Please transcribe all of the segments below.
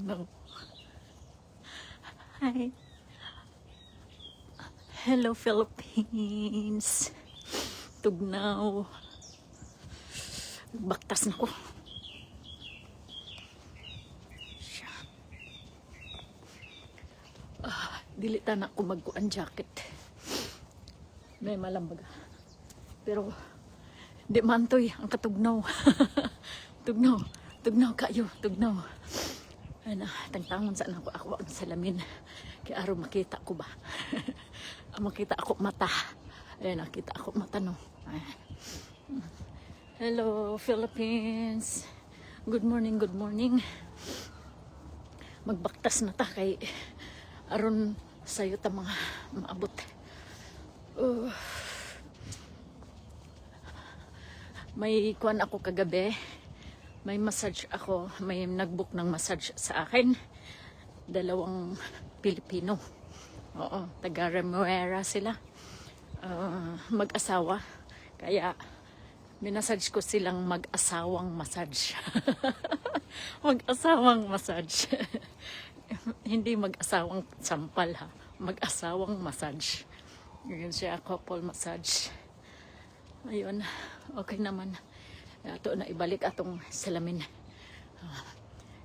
No. Hi. Hello, Philippines. Tugnaw. Baktas na ko. Siya. Dilita na ako magkuan jacket. May malambaga. Pero, di man to'y ang katugnaw. Tugnaw. Tugnaw kayo. Tugnaw. Ano, tangtangon saan ako ang salamin. Kaya araw makita ko ba? Makita ako mata. Ayan, nakita ako mata, no? Hello, Philippines. Good morning, good morning. Magbaktas na ta kay aron sayo ta mga maabot. May kuan ako kagabi. May massage ako. May nagbook ng massage sa akin. 2 Pilipino. Oo, taga Remuera sila. Mag-asawa. Kaya, minasage ko silang mag-asawang massage. Mag-asawang massage. Hindi mag-asawang sampal, ha. Mag-asawang massage. Yun siya, couple massage. Ayun, okay naman. Ato na ibalik atong salamin.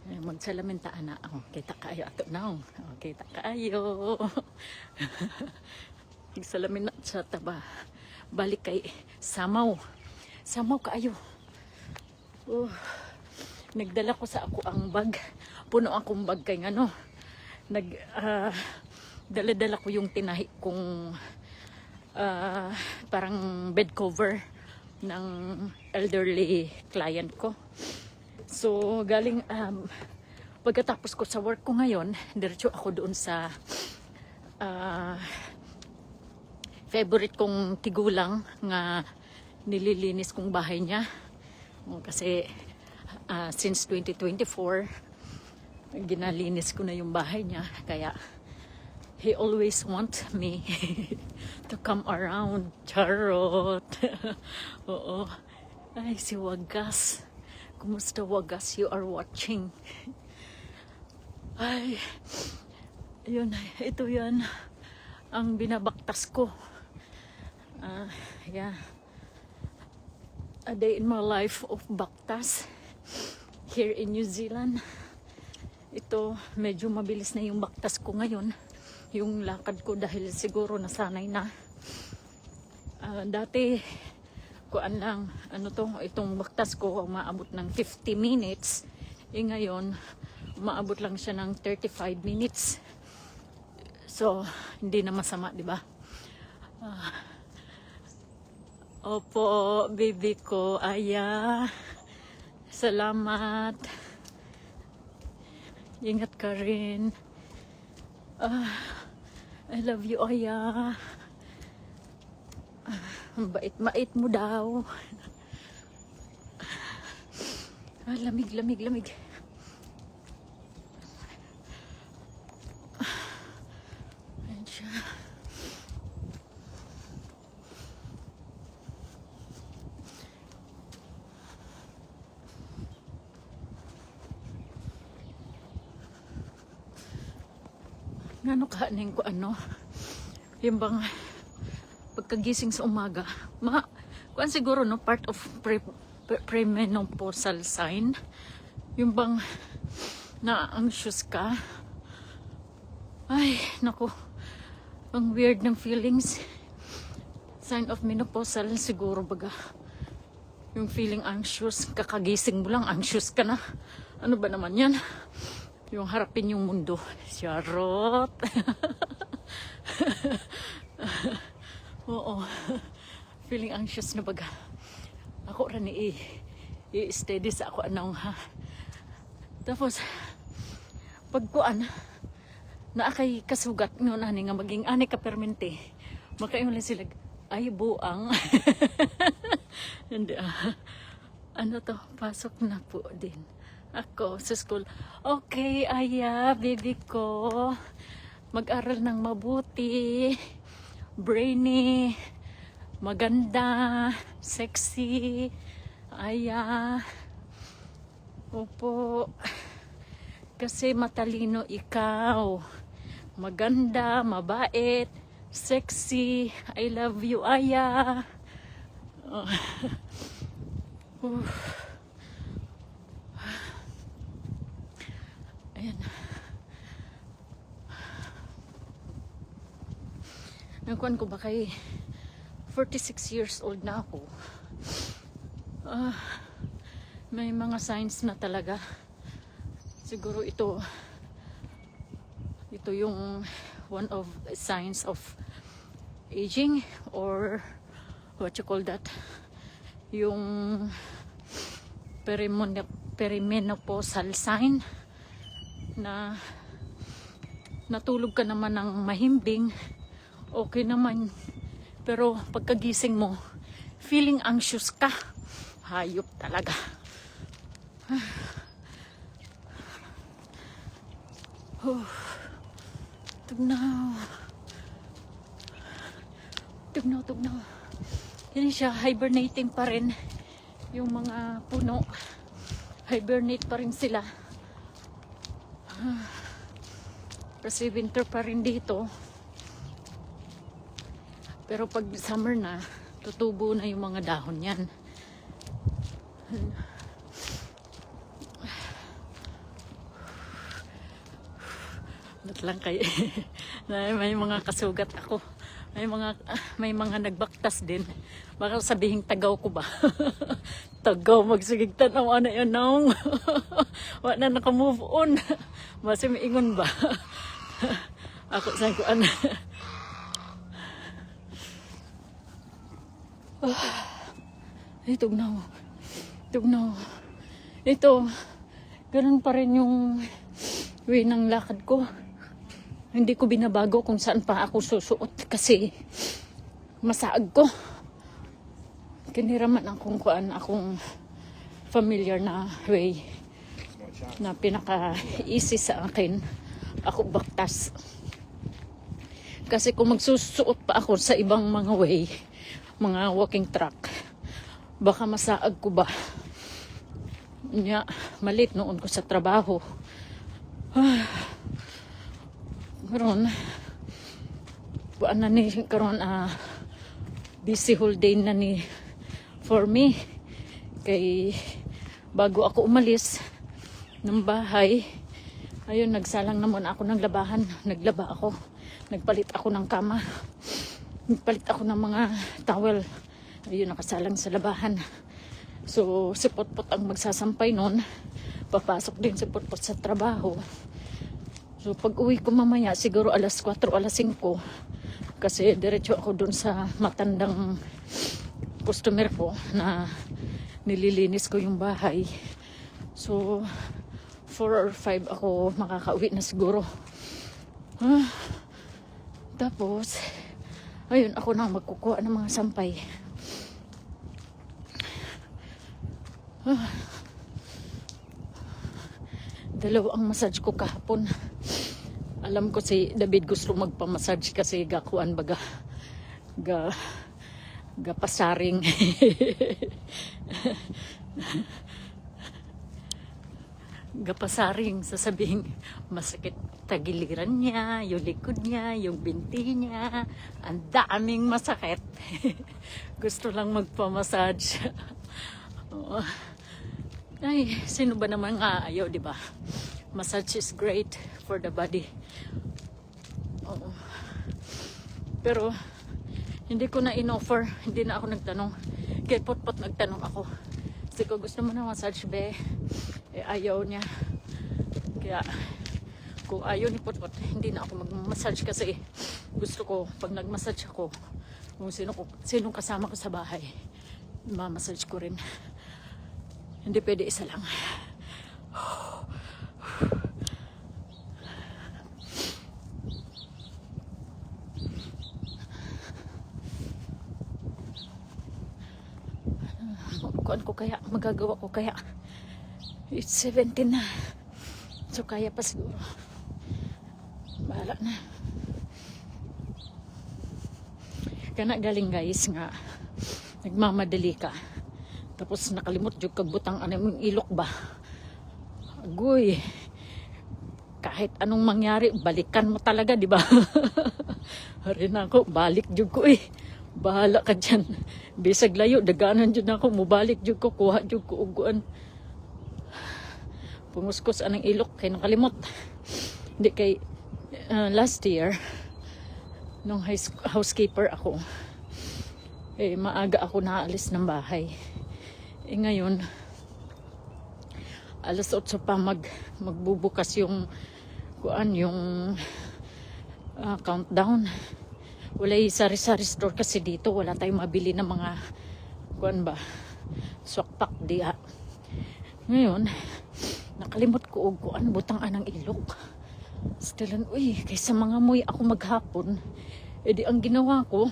Magsalamin ta ana. Kita kaayo ato na. Kita kaayo. Salamin na sa taba. Balik kay Samaw. Samaw kaayo. Nagdala ko sa ako ang bag. Puno akong bag kay ngano. Dala-dala ko yung tinahi kong parang bed cover ng elderly client ko. So, galing, pagkatapos ko sa work ko ngayon, diretso ako doon sa favorite kong tigulang nga nililinis kong bahay niya. Kasi, since 2024, ginalinis ko na yung bahay niya. Kaya, he always want me to come around. Charot. Oo. Ay, si Wagas. Kumusta, Wagas? You are watching. Ay, yun. Ito yan. Ang binabaktas ko. Yeah. A day in my life of baktas. Here in New Zealand. Ito, medyo mabilis na yung baktas ko ngayon. Yung lakad ko dahil siguro nasanay na. Dati, kuan lang, itong baktas ko, maabot ng 50 minutes. Ngayon, maabot lang siya ng 35 minutes. So, hindi na masama, di ba? Opo, baby ko, Aya. Salamat. Ingat ka rin. I love you, Aya. Ang bait mo daw. Lamig. Ayan siya. Ngano kahanin ko yung bang pagkagising sa umaga kuan siguro no part of premenopausal sign yung bang na-anxious ka. Ay naku, ang weird ng feelings. Sign of menopausal siguro baga yung feeling anxious, kakagising mo lang anxious ka na. Ano ba naman yan? Yung harapin yung mundo. Charot. Oo. Feeling anxious na baga. Ako rin i-steady sa ako ha. Tapos, pagkuan, naakay kasugat ngon ani nga maging ani ka permente. Makaingon lang sila, ay buang. Hindi pasok na po din. Ako sa school. Okay, Aya, baby ko. Mag-aral ng mabuti. Brainy. Maganda. Sexy. Aya. Opo. Kasi matalino ikaw. Maganda, mabait, sexy. I love you, Aya. Oh. Ayan. Nagkuhan ko ba kay 46 years old na ako. May mga signs na talaga. Siguro ito yung one of the signs of aging, or what you call that, yung perimenopausal sign, na natulog ka naman ng mahimbing, okay naman, pero pagkagising mo feeling anxious ka. Hayop talaga. Tugnaw. Yan siya, hibernating pa rin. Yung mga puno, hibernate pa rin sila. Kasi winter pa rin dito. Pero pag summer na, tutubo na yung mga dahon yan. Ba't lang kayo? May mga kasugat ako. May mga nagbaktas din. Baka sabihin tagaw ko ba? Tagaw, magsigigtan ang ano yun nung. Wala na nakamove on. Basi maingon ba? Ako saan ko ano. Ay, tugnaw. Ito, ganun pa rin yung way ng lakad ko. Hindi ko binabago kung saan pa ako susuot kasi masaag ko. Kiniraman akong familiar na way na pinaka-easy sa akin. Ako baktas. Kasi kung magsusuot pa ako sa ibang mga way, mga walking track, baka masaag ko ba. Malit noon ko sa trabaho. Karon na ni karon busy whole day na ni for me, kay bago ako umalis ng bahay, ayun, nagsalang naman ako ng labahan. Naglaba ako, nagpalit ako ng kama, nagpalit ako ng mga towel, ayun, nakasalang sa labahan. So si Potpot ang magsasampay nun, papasok din si Potpot sa trabaho. So pag uwi ko mamaya, siguro alas 4, alas 5, kasi diretso ako dun sa matandang customer ko na nililinis ko yung bahay. So 4 or 5 ako makakauwi na siguro. Tapos ayun, ako na magkukuha ng mga sampay. Dalawang massage ko kahapon. Alam ko si David gusto magpamassage kasi gakuan baga gapasaring. Gapasaring, sasabihin masakit tagiliran niya, yung likod niya, yung binti niya, ang daming masakit. Gusto lang magpamassage. Ay, sino ba naman nga ayaw, di ba? Massage is great for the body. Oo. Pero hindi ko na in-offer, hindi na ako nagtanong. Kay Potpot nagtanong ako. Kasi ko gusto mo na massage, be. Eh, ayaw niya. Kaya kung ayaw ni Potpot, hindi na ako mag-massage kasi gusto ko pag nag-massage ako, kung sinong kasama ko sa bahay, ma-massage ko rin. Hindi pwede isa lang. Magagawa ko kaya. It's 17 na. So kaya pa siguro. Bahala na. Kana galing guys nga nagmamadali ka. Tapos nakalimot yung kagbutang ano mong ilok ba. Agoy. kahit anong mangyari, balikan mo talaga, di ba? Harin ako, balik jud ko eh. Bahala ka dyan. Bisag layo, daganan jud ako, mubalik jud ko, kuha jud ko uguan. Pumuskos anang ilok, kay nakalimot. Hindi kay, last year, nung housekeeper ako, eh, maaga ako naalis ng bahay. Eh, ngayon, alas 8 pa magbubukas yung countdown. Wala yung sari-sari store kasi dito. Wala tayong mabili ng mga swakpak diha. Ngayon, nakalimot ko og butang anang ilok. Stilan, kaysa mga moy ako maghapon, edi ang ginawa ko,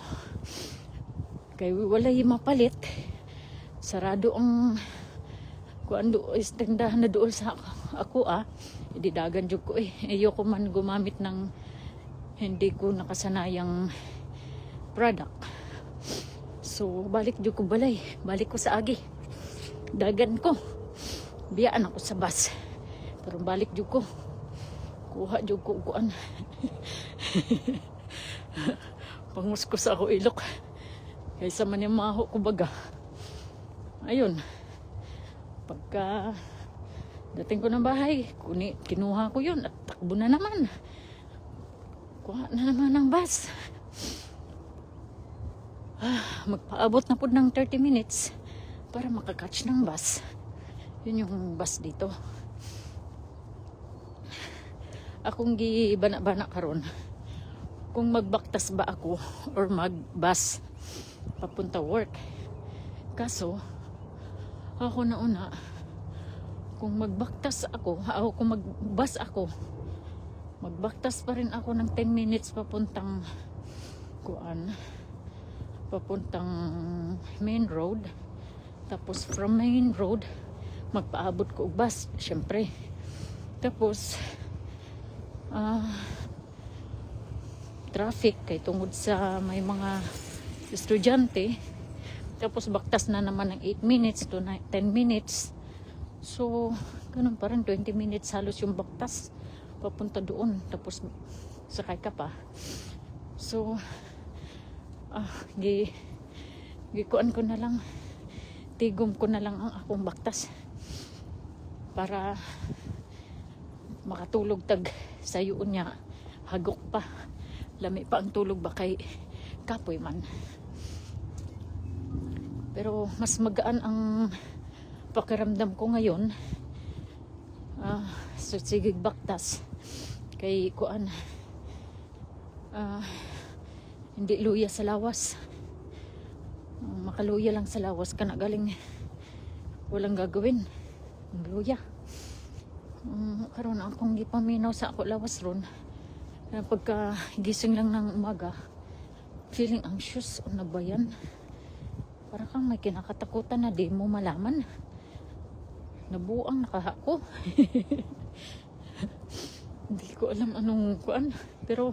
kay wala yung mapalit, sarado ang tindahan na doon sa ako edi dagan jud ko ayoko man gumamit ng hindi ko nakasanayang product. So balik jud ko balay, balik ko sa agi, dagan ko, biyaan ako sa bus, pero balik jud ko, kuha jud ko panguskos ako ilok kaysa man yung maho ko baga. Ayun, pagka dating ko ng bahay, kinuha ko yun at takbo na naman. Kuha na naman ng bus. Magpaabot na po ng 30 minutes para makakatch ng bus. Yun yung bus dito. Akong gibana-bana karon kung magbaktas ba ako or mag-bus papunta work. Kaso, ako na una, kung magbaktas ako, kung mag-bus ako, magbaktas pa rin ako ng 10 minutes papuntang main road. Tapos from main road, magpaabot ko og bus, syempre. Tapos, traffic, kay tungod sa may mga estudyante. Tapos baktas na naman ng 8 minutes to 10 minutes. So, ganun pa rin, 20 minutes halos yung baktas papunta doon. Tapos sakay ka pa. So, gikuan ko na lang, tigom ko na lang ang akong baktas para makatulog tag sayo niya, hagok pa, lami pa ang tulog ba kay kapoy man. Pero mas magaan ang pakiramdam ko ngayon sa sigig baktas kay hindi luya sa lawas. Makaluya lang sa lawas ka na galing walang gagawin ang luya. Karon akong gipaminaw sa ako lawas ron, pagka gising lang ng umaga, feeling anxious o nabayan. Para kang may kinakatakutan na di mo malaman. Nabuang nakahako. Hindi ko alam anong pero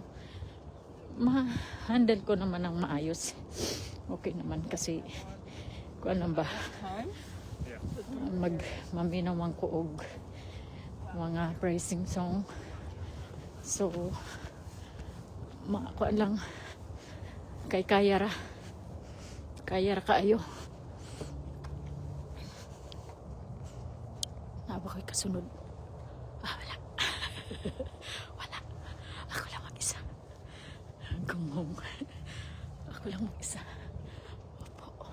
ma-handle ko naman ng maayos. Okay naman kasi ba? Maminawan ko og mga praising song. So, lang kay kaya ra kaayo. Naba ko'y kasunod. Wala. Wala. Ako lang mag-isa. Gumong. Ako lang mag-isa. Opo.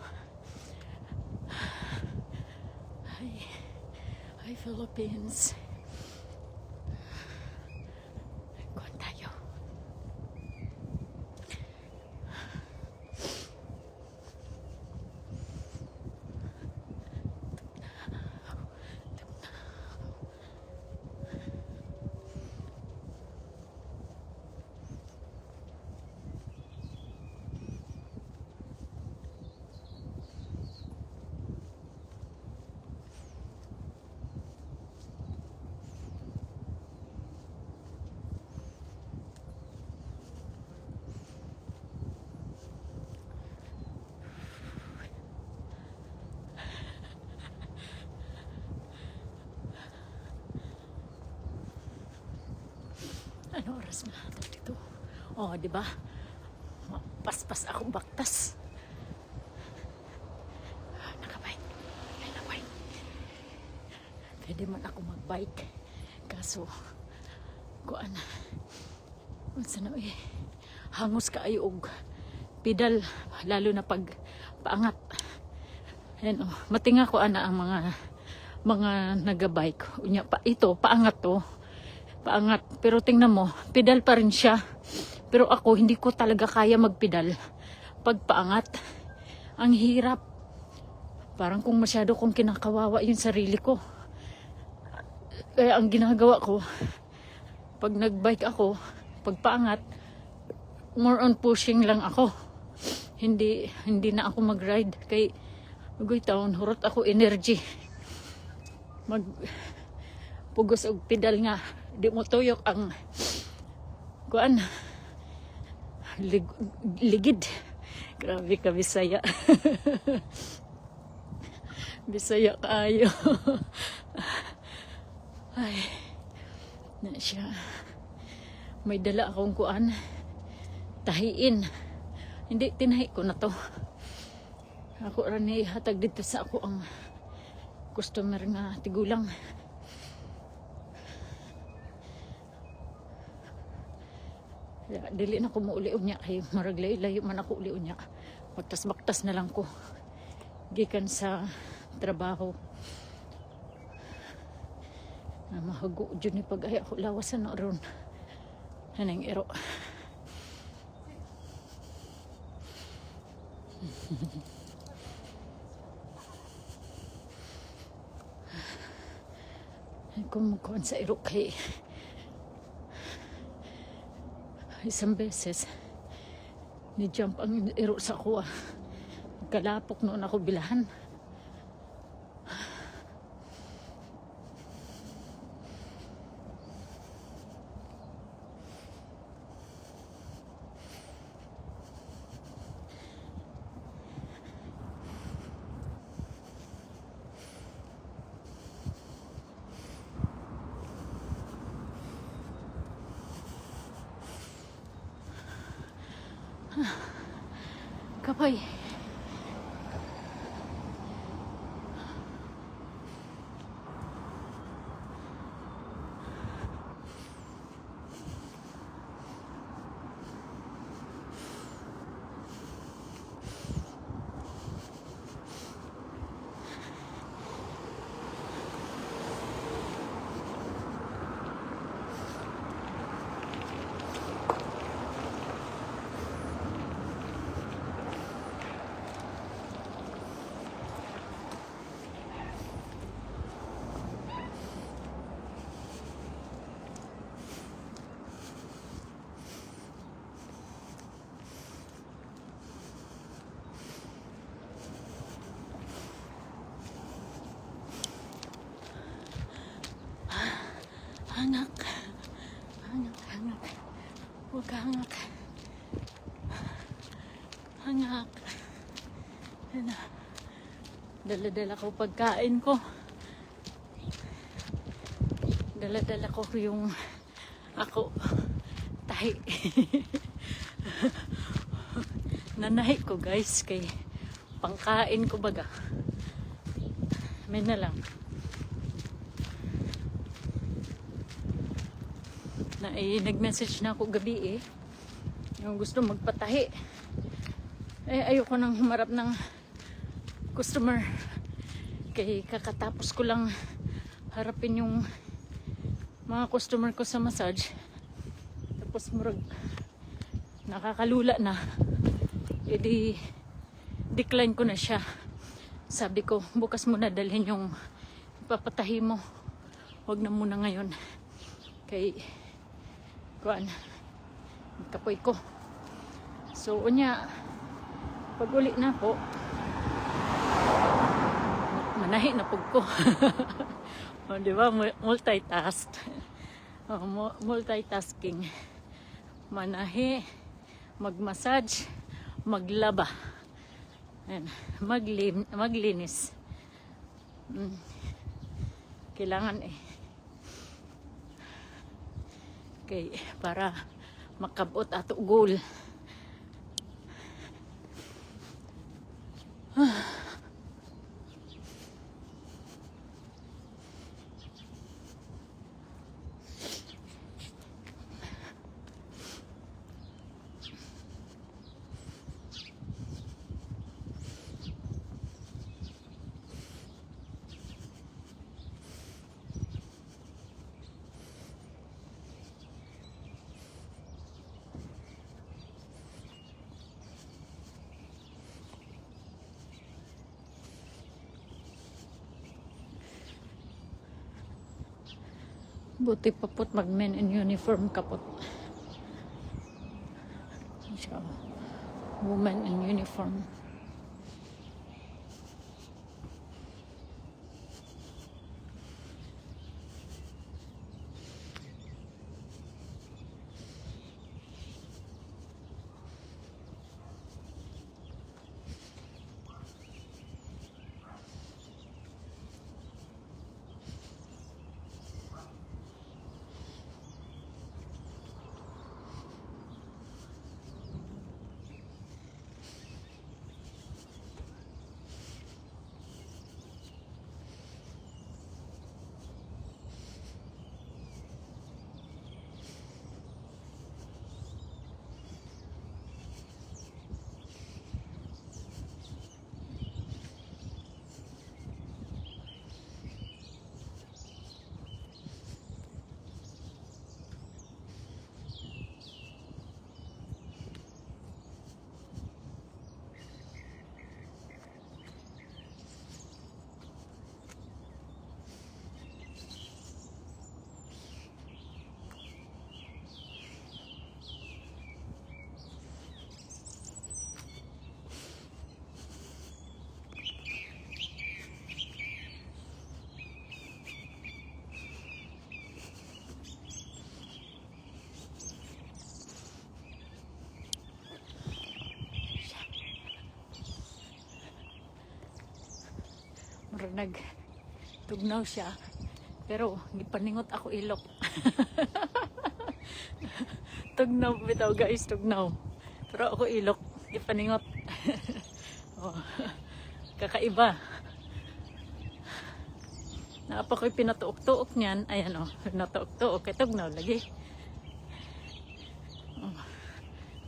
Hi, Philippines. Kuhan tayo. Ano oras na? 32. Oh, di ba? Paspas ako baktas. Nakabike. Ay, nakabike. Pwede man ako magbike. Kaso, kuan. Unsa na eh. Hangos kaayo og pedal. Lalo na pag paangat. Ayan oh. Matinga ko ana ang mga nagabike. Unya pa ito, paangat to. Paangat. Pero tingnan mo, pedal pa rin siya. Pero ako, hindi ko talaga kaya magpedal. Pag paangat, ang hirap. Parang kung masyado kong kinakawawa yung sarili ko. Kaya ang ginagawa ko, pag nagbike ako, pag paangat, more on pushing lang ako. Hindi na ako mag-ride. Kay Ugoy taon, hurot ako energy. Pugos og pedal nga. Di mo tuyok ang kuan ligid. Grabe ka Bisaya. Bisaya kaayo. Ay, na siya. May dala akong kuan. Tahiin. Hindi, tinahi ko na to. Ako rin ihatag dito sa ako ang customer nga tigulang. Dili na ko mauli unya kay marag layo man ako uli unya. Baktas-baktas na lang ko. Gikan sa trabaho. Mahago dyan ni pag ay ako lawasan na ron. Hanang ero. Kumukuhan sa ero kay isang beses ni-jump ang ero sa kuha. Kalapok noon ako bilahan. Kapay. Hangak. Hangak, hangak. Huwag ka hangak. Hangak. Dala-dala ko pagkain ko. Dala-dala ko yung ako tahi. Nanahi ko guys kay pangkain ko baga. May na lang. Nag-message na ako gabi yung gusto magpatahi ayoko nang humarap ng customer kay kakatapos ko lang harapin yung mga customer ko sa massage tapos murag nakakalula na edi decline ko na siya. Sabi ko bukas mo na dalhin yung ipapatahi mo, wag na muna ngayon kay kuan kapoy ko. So unya pag uli na po manahi na pug ko. O di ba multitask. Multitasking. Manahi, magmassage, maglaba. Ayan, maglinis. Kailangan kay para makabot ato goal. Buti pa po't mag men in uniform kapot. So, woman in uniform. Murag tugnaw siya, pero gipaningot ako ilok. Tugnaw bitaw guys, tugnaw. Pero ako ilok, gipaningot. Oh, kakaiba. Naapa ko'y pinatuok-tuok niyan. Ayan o, pinatuok-tuok. Kaya tugnaw lagi. Oh,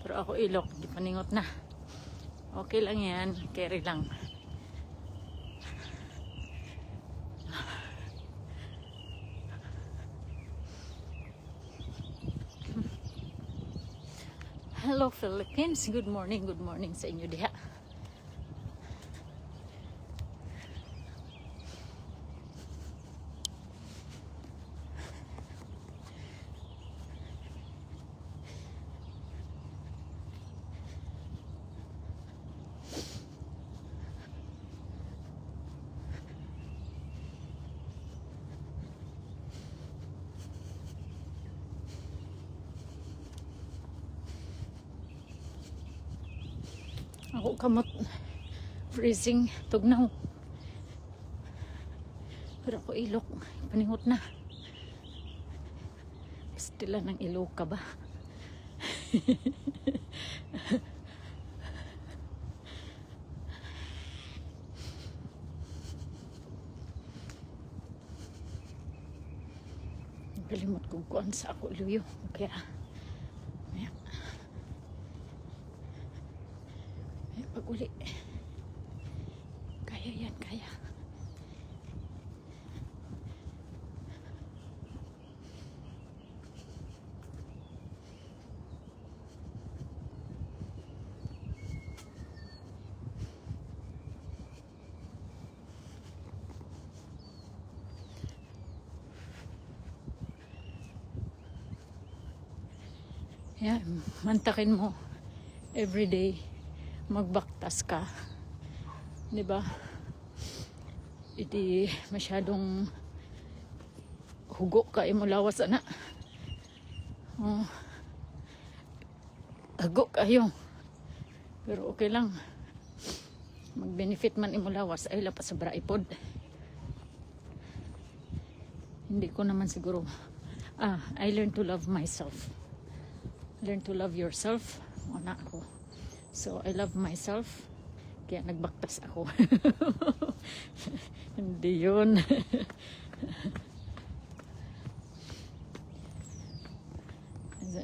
pero ako ilok, gipaningot na. Okay lang yan, carry lang. Hello Philippines, good morning sa inyo diha. Ako kamot freezing, tugnaw. Pero ako ilok, paningot na. Pastila ng Iloca ba? Kalimot kong kuan sa ako luyo. Kaya pag uli kaya yan, kaya yan, mantakin mo everyday magbaktas ka, di ba? Iti masyadong hugo ka imulawas ana. Oh, hugo kayo, pero okay lang. Mag-benefit man imulawas ay lapas sa braipod. Hindi ko naman siguro I learned to love myself. Learn to love yourself. Una ako. So, I love myself. Kaya nagbaktas ako. Hindi yun.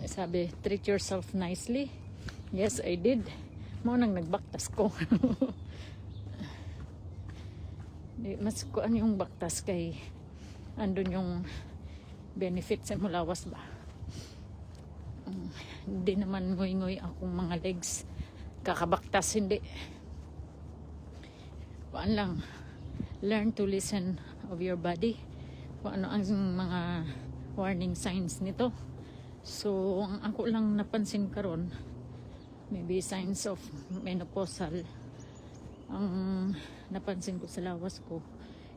Sabi, treat yourself nicely. Yes, I did. Mo nang nagbaktas ko. Mas kuan yung baktas kay andun yung benefits sa mulawas ba. Hindi naman ngoy-ngoy akong mga legs. Kakabaktas, hindi. Kuan lang. Learn to listen of your body. Kung ano ang mga warning signs nito. So, ang ako lang napansin karon, maybe signs of menopausal. Ang napansin ko sa lawas ko,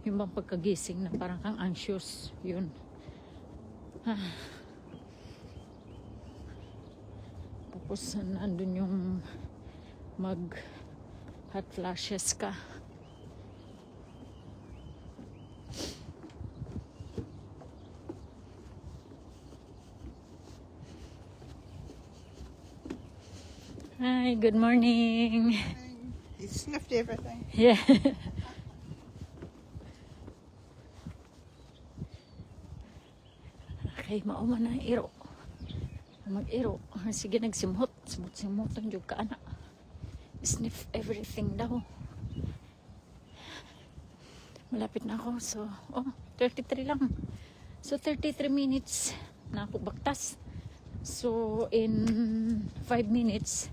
yung bang pagkagising na parang kang anxious. Yun. Tapos nandun yung mag hot flashes ka. Hi, good morning. You sniffed everything. Yeah. Okay, mauman na iro. Mag-iro. Sige, nagsimhot. Simhot ang yung kaana. Sniff everything daw. Malapit na ako. So, 33 lang. So, 33 minutes na ako baktas. So, in 5 minutes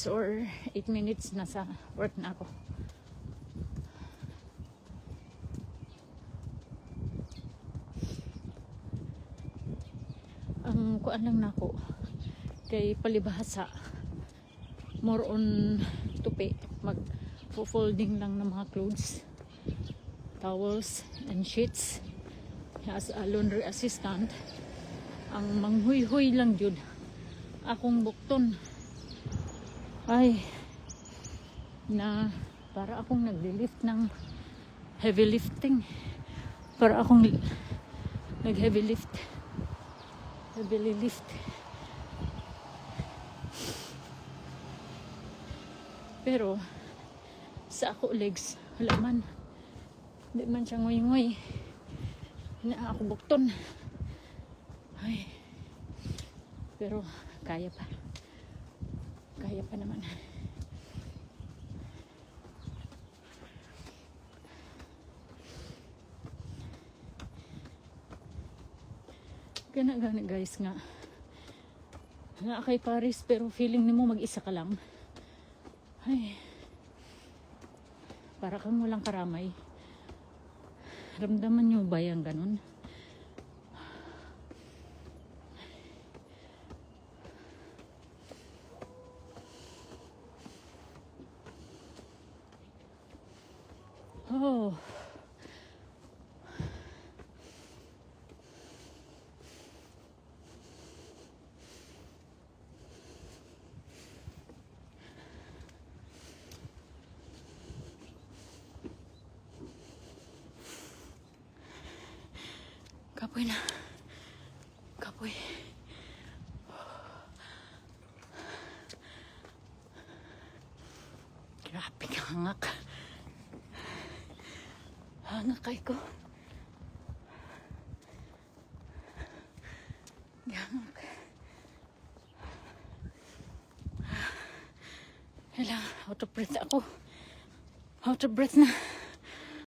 or 8 minutes nasa work na ako. Ang kuan lang na ako kay palibhasa, more on tupi, mag folding lang ng mga clothes, towels and sheets as a laundry assistant. Ang manghuy-huy lang jud akong bukton ay na para akong naglilift ng heavy lifting, para akong nag-heavy lift. Pero sa ako legs, wala man, hindi man siya ngoy-ngoy na ako bukton. Ay, pero kaya pa naman. Gana guys nga kay Paris, pero feeling ni mo mag-isa ka lang. Ay, para kang walang karamay. Ramdaman nyo ba yung ganun? Oh. Kapoy na. Kapoy. Grabe ka, hangak. Hangak kay ko. Hangak. Kailangan, out of breath ako. Out of breath na.